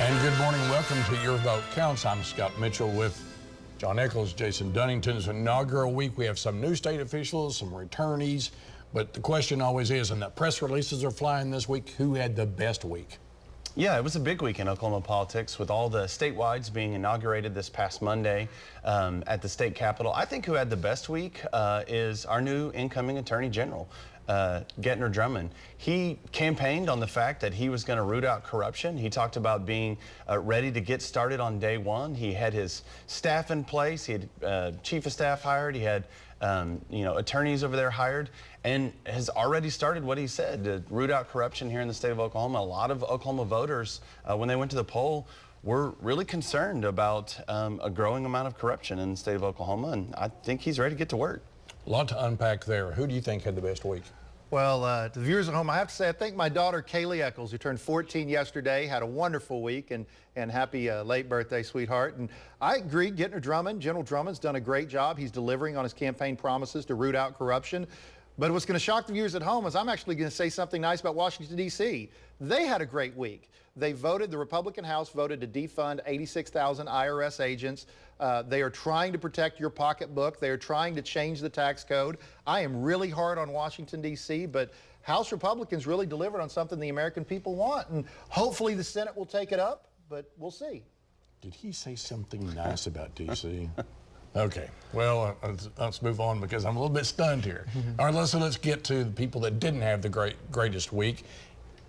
And good morning. Welcome to Your Vote Counts. I'm Scott Mitchell with Jon Echols, Jason Dunnington. It's inaugural week. We have some new state officials, some returnees, but the question always is, and the press releases are flying this week, who had the best week? Yeah, it was a big week in Oklahoma politics with all the statewides being inaugurated this past Monday at the state capitol. I think who had the best week is our new incoming Attorney General, Gettner Drummond. He campaigned on the fact that he was going to root out corruption. He talked about being ready to get started on day one. He had his staff in place. He had chief of staff hired. He had attorneys over there hired, and has already started what he said, to root out corruption here in the state of Oklahoma. A lot of Oklahoma voters, when they went to the poll, were really concerned about a growing amount of corruption in the state of Oklahoma, and I think he's ready to get to work. A lot to unpack there. Who do you think had the best week? Well, to the viewers at home, I have to say I think my daughter Kaylee Echols, who turned 14 yesterday, had a wonderful week, and happy late birthday, sweetheart. And I agree, Gettner Drummond, General Drummond's done a great job. He's delivering on his campaign promises to root out corruption. But what's going to shock the viewers at home is I'm actually going to say something nice about Washington, D.C. They had a great week. They voted, the Republican House voted to defund 86,000 IRS agents. They are trying to protect your pocketbook. They are trying to change the tax code. I am really hard on Washington, D.C., but House Republicans really delivered on something the American people want, and hopefully the Senate will take it up, but we'll see. Did he say something nice about D.C.? Okay, well, let's move on because I'm a little bit stunned here. All right, let's get to the people that didn't have the greatest week.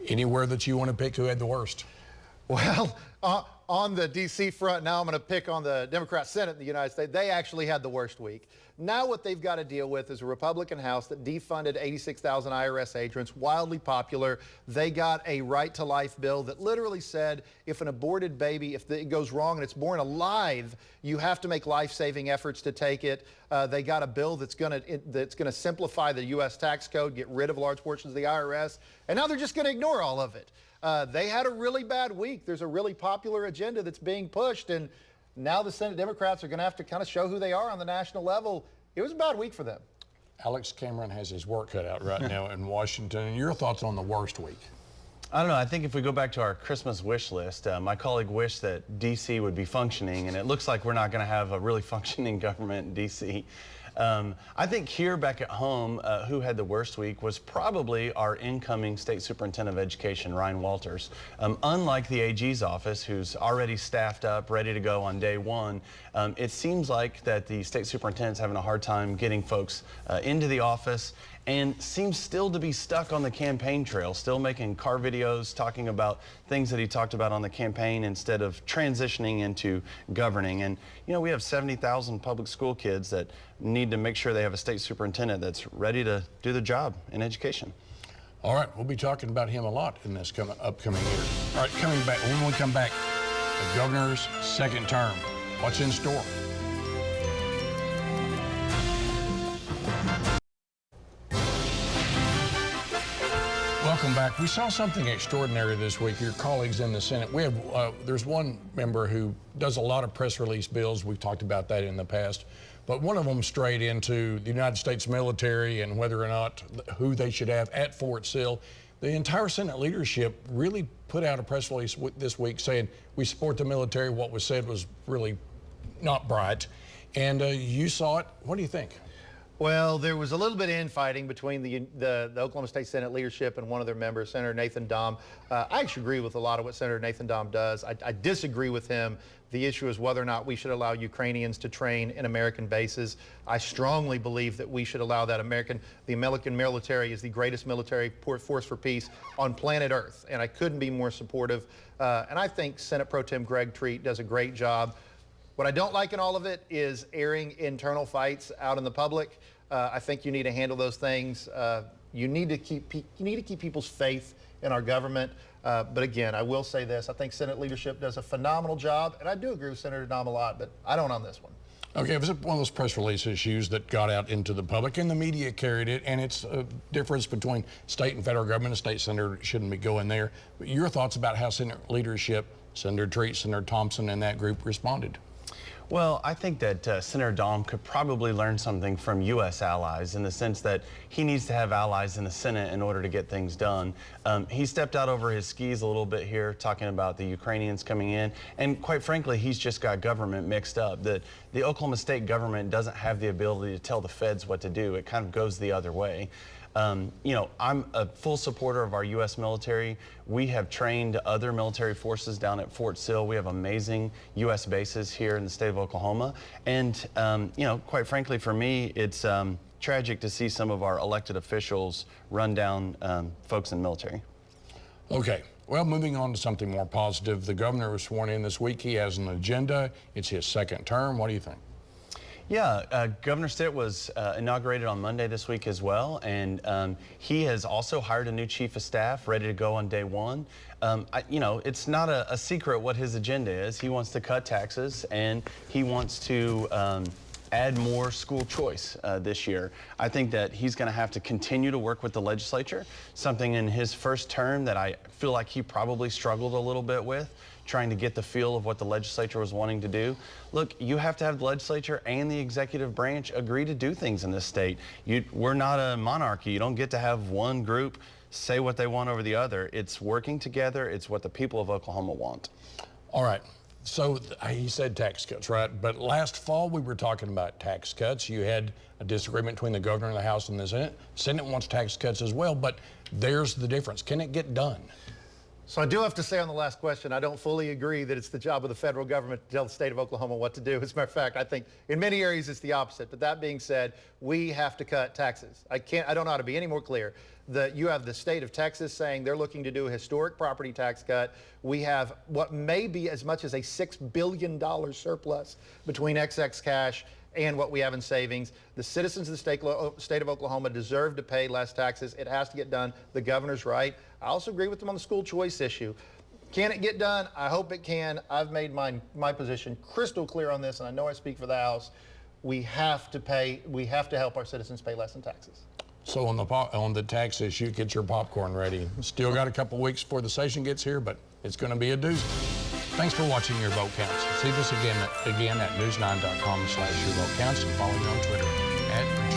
Anywhere that you want to pick who had the worst? Well, on the D.C. front, now I'm going to pick on the Democrat Senate in the United States. They actually had the worst week. Now what they've got to deal with is a Republican House that defunded 86,000 IRS agents, wildly popular. They got a right-to-life bill that literally said if an aborted baby, if it goes wrong and it's born alive, you have to make life-saving efforts to take it. They got a bill that's going to simplify the U.S. tax code, get rid of large portions of the IRS, and now they're just going to ignore all of it. They had a really bad week. There's a really popular agenda that's being pushed, and now the Senate Democrats are going to have to kind of show who they are on the national level. It was a bad week for them. Alex Cameron has his work cut out right now in Washington. And your thoughts on the worst week? I don't know. I think if we go back to our Christmas wish list, my colleague wished that D.C. would be functioning, and it looks like we're not going to have a really functioning government in D.C. I think here back at home, who had the worst week was probably our incoming State Superintendent of Education, Ryan Walters. Unlike the AG's office, who's already staffed up, ready to go on day one, it seems like that the State Superintendent's having a hard time getting folks into the office, and seems still to be stuck on the campaign trail, still making car videos talking about things that he talked about on the campaign instead of transitioning into governing. And, you know, we have 70,000 public school kids that need to make sure they have a state superintendent that's ready to do the job in education. All right, we'll be talking about him a lot in this upcoming year. All right, coming back, when we come back, the governor's second term. What's in store? Welcome back. We saw something extraordinary this week. Your colleagues in the Senate, we have, there's one member who does a lot of press release bills. We've talked about that in the past, but one of them strayed into the United States military and whether or not who they should have at Fort Sill. The entire Senate leadership really put out a press release this week saying we support the military. What was said was really not bright. And you saw it. What do you think? Well, there was a little bit of infighting between the Oklahoma State Senate leadership and one of their members, Senator Nathan Dahm. I actually agree with a lot of what Senator Nathan Dahm does. I disagree with him. The issue is whether or not we should allow Ukrainians to train in American bases. I strongly believe that we should allow that. The American military is the greatest military force for peace on planet Earth, and I couldn't be more supportive. And I think Senate Pro Tem Greg Treat does a great job. What I don't like in all of it is airing internal fights out in the public. I think you need to handle those things. You need to keep people's faith in our government. But again, I will say this. I think Senate leadership does a phenomenal job, and I do agree with Senator Dahm a lot, but I don't on this one. Okay, it was one of those press release issues that got out into the public, and the media carried it, and it's a difference between state and federal government. A state senator shouldn't be going there. But your thoughts about how Senate leadership, Senator Treat, Senator Thompson, and that group responded? Well, I think that Senator Dahm could probably learn something from U.S. allies in the sense that he needs to have allies in the Senate in order to get things done. He stepped out over his skis a little bit here, talking about the Ukrainians coming in, and quite frankly, he's just got government mixed up. The Oklahoma State government doesn't have the ability to tell the feds what to do. It kind of goes the other way. You know, I'm a full supporter of our U.S. military. We have trained other military forces down at Fort Sill. We have amazing U.S. bases here in the state of Oklahoma. And, you know, quite frankly, for me, it's tragic to see some of our elected officials run down folks in the military. Okay. Well, moving on to something more positive. The governor was sworn in this week. He has an agenda. It's his second term. What do you think? Yeah, Governor Stitt was inaugurated on Monday this week as well, and he has also hired a new chief of staff ready to go on day one. You know, it's not a secret what his agenda is. He wants to cut taxes, and he wants to add more school choice this year. I think that he's going to have to continue to work with the legislature, something in his first term that I feel like he probably struggled a little bit with, trying to get the feel of what the legislature was wanting to do. Look, you have to have the legislature and the executive branch agree to do things in this state. We're not a monarchy. You don't get to have one group say what they want over the other. It's working together. It's what the people of Oklahoma want. All right. So he said tax cuts, right? But last fall we were talking about tax cuts. You had a disagreement between the governor and the House and the Senate. Senate wants tax cuts as well, but there's the difference. Can it get done? So I do have to say on the last question, I don't fully agree that it's the job of the federal government to tell the state of Oklahoma what to do. As a matter of fact, I think in many areas it's the opposite. But that being said, we have to cut taxes. I don't know how to be any more clear. You have the state of Texas saying they're looking to do a historic property tax cut. We have what may be as much as a $6 billion surplus between excess cash and what we have in savings. The citizens of the state of Oklahoma deserve to pay less taxes. It has to get done. The governor's right. I also agree with them on the school choice issue. Can it get done? I hope it can. I've made my position crystal clear on this, and I know I speak for the House. We have to help our citizens pay less in taxes. So on the tax issue, get your popcorn ready. Still got a couple weeks before the session gets here, but it's going to be a doozy. Thanks for watching Your Vote Counts. See this again at news9.com/yourvotecounts and follow me on Twitter @